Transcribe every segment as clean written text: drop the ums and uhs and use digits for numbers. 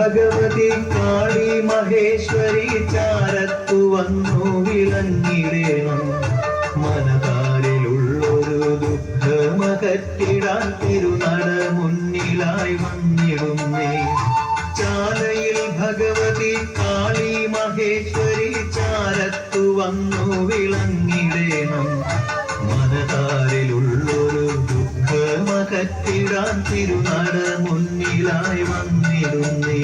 ഭഗവതി കാളി മഹേശ്വരി ചാരത്തു വന്നു വിളങ്ങിടേണം. മനതാരിലുള്ളൊരു ദുഃഖമകറ്റിടാൻ തിരുനട മുന്നിലായി വന്നിടുന്നേ. ചാലയിൽ ഭഗവതി കാളി മഹേശ്വരി ചാരത്തു വന്നു വിളങ്ങിടേണം. മനതാരിലുള്ളൊരു ദുഃഖമകറ്റിടാൻ തിരുനട മുന്നിലായി വന്നിടുന്നേ.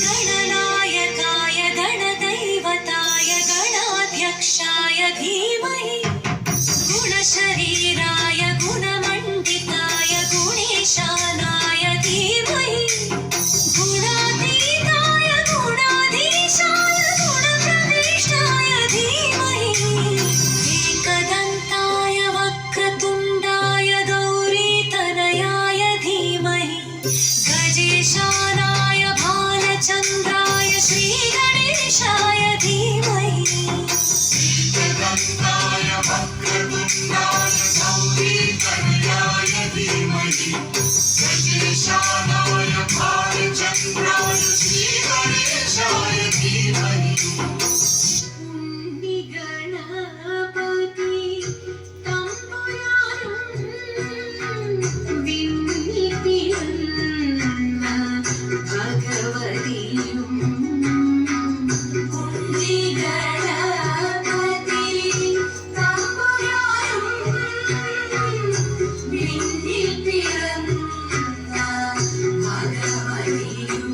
ഗണനായകായ ഗണദൈവതായ ഗണാധ്യക്ഷായ ധീമഹി ഗുണശരീരായ ഗുണമണ്ഡിതായ ഗുണേശാനായ ധീമഹി ഗുണാതീതായ ഗുണാധീശായ ഗുണപ്രവിഷ്ടായ ധീമഹി ഏകദന്തായ വക്രതുണ്ഡായ ഗൗരീതനയായ ധീമഹി ഗജേശാനായ ഭാലചന്ദ്രായ ശ്രീഗണേശായ ധീമഹി ഏകദന്തായ വക്രതുണ്ഡായ ഗൗരീതനയായ ധീമഹി ഗജേശാനായ ഭാലചന്ദ്രായ ശ്രീഗണേശായ ധീമഹി. ഗണപതി തമ്പുരാനും വിണ്ണിപ്പിറന്ന ഭഗവതിയും ഗണപതി തമ്പുരാനും വിണ്ണിപ്പിറന്ന ഭഗവതിയും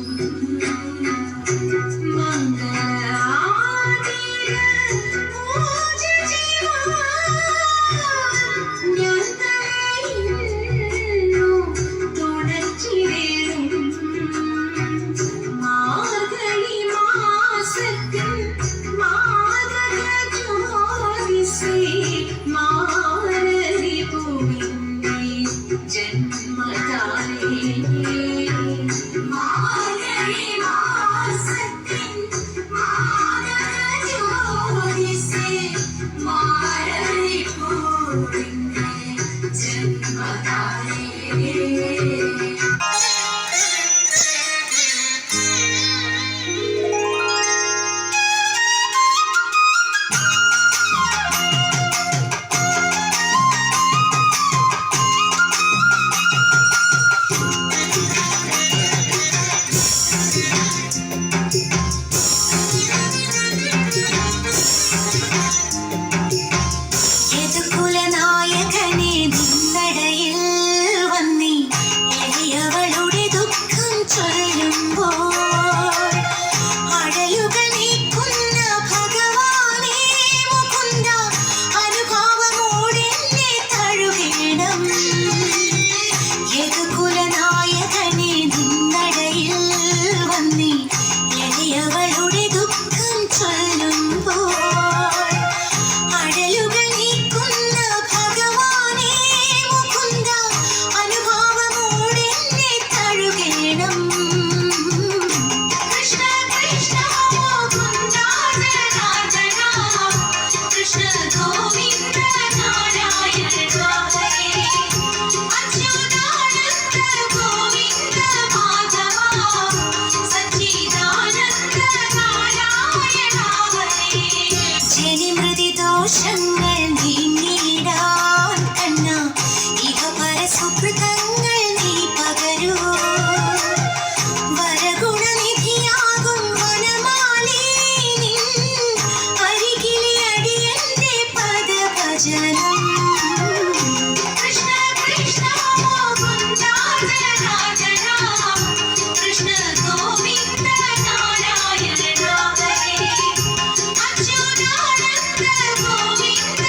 ഗോവിന്ദ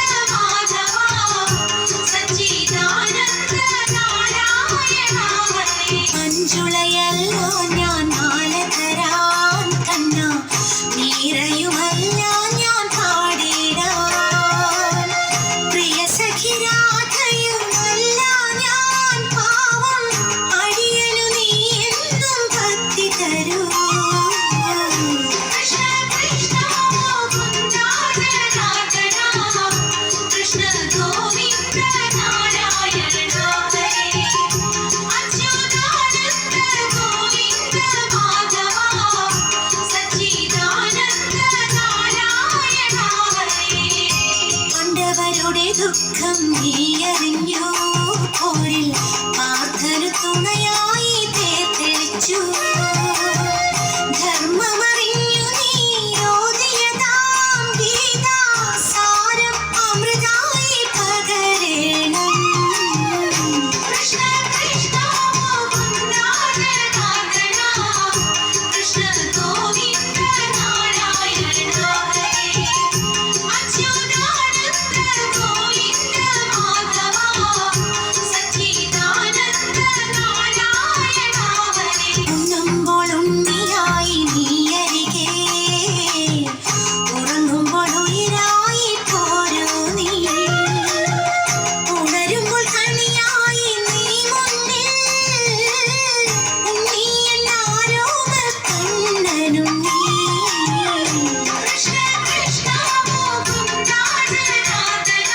ദുഃഖം നീയറിഞ്ഞു പോരിൽ പാർത്ഥനു തുണയായി തെളിച്ചു ധർമ്മമറിഞ്ഞു നീ ഓതിയതാം ഗീതാസാരം അമൃതായി പകരണം കൃഷ്ണ കൃഷ്ണ മുകുന്ദ ജനാർദ്ദന കൃഷ്ണ ഗോവിന്ദ നാരായണ ഹരേ അച്യുതാനന്ദ ഗോവിന്ദ മാധവ സച്ചിദാനന്ദ നാരായണ ഹരേ ഉണ്ണുമ്പോൾ ഉണ്ണിയായി നീയരികെ ഉറങ്ങുമ്പോൾ ഉയിരായി പോരൂ നീ ഉണരുമ്പോൾ കണിയായി നീ മുന്നിൽ ഉണ്ണി എന്നാരോമ കണ്ണനും നീ കൃഷ്ണ കൃഷ്ണ മുകുന്ദ ജനാർദ്ദന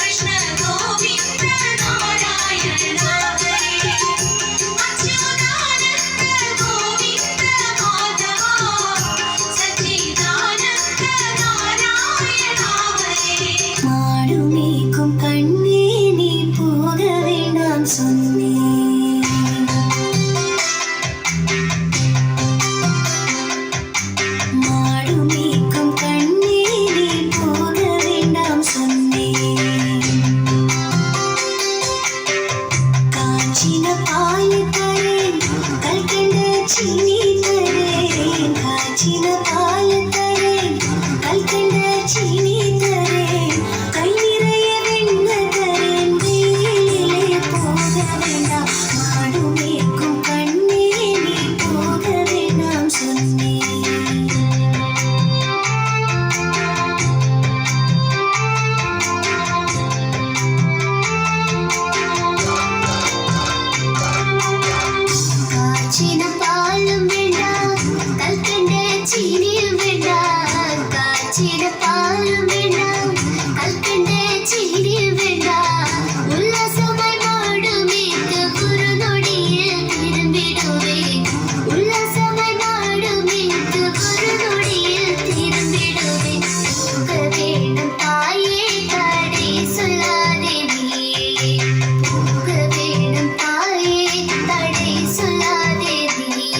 കൃഷ്ണ ഗോവിന്ദ നാരായണ ഹരേ അച്യുതാനന്ദ ഗോവിന്ദ മാധവ സച്ചിദാനന്ദ നാരായണ ഹരേ മാടുമേക്കും കണ്ണേ നീ പോക വേണ്ടാം சொன்னே மாடுமேக்கும் கண்ணே நீ போக வேண்டாம் சொன்னே காய்ச்சின பால் தரேன் கல்கண்ட சீனி தரேன் காய்ச்சின பால் தரேன் கல்கண்ட சீனி தரேன் கை நிறைய வெண்ண தரேன் வெயிலிலே போக வேண்டாம் மாடுமேக்கும் கண்ணே நீ போக வேண்டாம் சொன்னே കാച്ചിന പാലും വേണ്ട കൽക്കണ്ട ചീനിയും വേണ്ട കാച്ചിന പാലും വേണ്ട കൽക്കണ്ട ചീനിയും വേണ്ട ഉല്ലാസമായി മാടുമേക്ക് ഒരു നൊടിയിൽ തിരുമ്പിടുവേ ഉല്ലാസമായി മാടുമേക്ക് ഒരു നൊടിയിൽ തിരുമ്പിടുവേ പോക വേണം തായേ തടേ சொல்லாதே നീ പോക വേണം തായേ തടേ சொல்லாதே നീ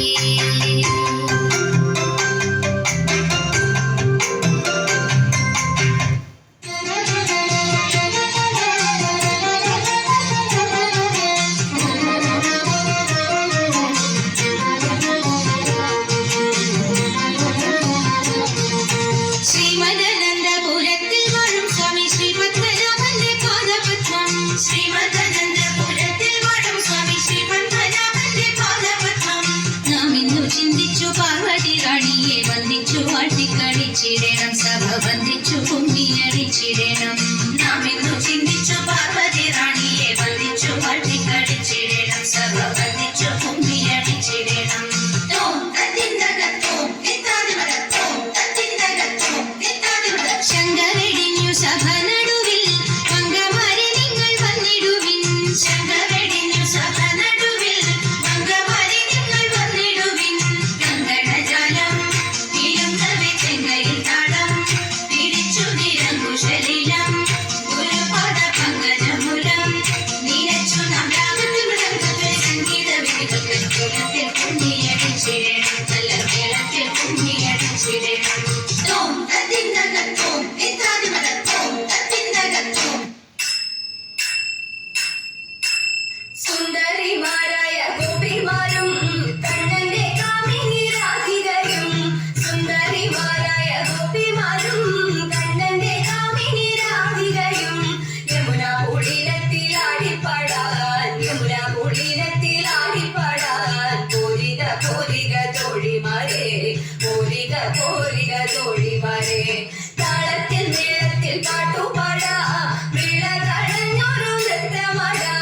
ശ്രീമദനന്ദപുരത്തിൽ വാഴും സ്വാമി ശ്രീ പത്മനാഭന്റെ പാദപത്മം ശ്രീമദനന്ദപുരത്തിൽ വാഴും സ്വാമി ശ്രീ പത്മനാഭന്റെ പാദപത്മം നാം ഇന്നു ചിന്തിച്ചു പാർവതി റാണിയെ വന്ദിച്ചു വാഴ്ത്തിക്കളിച്ചിടണം സഭ വന്ദിച്ചു കുമ്മിയടിച്ചിടണം നാം ഇന്നു ചിന്തിച്ചു പാർവതി റാണിയെ വന്ദിച്ചു വാഴ്ത്തിക്കളിച്ചിടണം സഭ വന്ദിച്ചു കുമ്മിയടിച്ചിടണം തോം തത്തിന്തകത്തോം തിത്താതിമകത്തോം തത്തിന്തകത്തോം തിത്താതിമക ശങ്കവെടിഞ്ഞു സഭ നടുവിൽ പങ്കമാരെ നിങ്ങൾ വന്നിടുവിൻ ശങ്കവെടിഞ്ഞു സഭ നടുവിൽ പങ്കമാരെ നിങ്ങൾ വന്നിടുവിൻ കങ്കണജാലം വീഴുന്നവെ ചെങ്കയിൽ താളം പിടിച്ചു നിരങ്കുശലിലം ഗുരുപാദ പങ്കജമുലം നിലച്ചു നാം രാഗത്തിൽ മൃദംഗത്തിൽ സംഗീത വിധികൾ കുലത്തിൽ കുഞ്ഞിയടിച്ചിടണം നല്ല മേളത്തിൽ കുഞ്ഞിയടിച്ചിടണം തോം തത്തിന്തകത്തോം തിത്താതിമകത്തോം തത്തിന്തകത്തോം സുന്ദരിമാരായ ഗോപിമാരും കണ്ണന്റെ കാമിനിരാധികരും സുന്ദരിമാരായ ഗോപിമാരും കണ്ണന്റെ കാമിനിരാധികരും യമുന കുളിരത്തിൽ ആടിപ്പാടാൻ യമുന കുളിരത്തിൽ ആടിപ്പാടാൻ പോരിക പോരിക തോഴിമാരെ പോരിക പോരിക തോഴിമാരെ താളത്തിൽ മേളത്തിൽ പാട്ടുപാടാ വിള തഴഞ്ഞൊരു നൃത്തമാടാ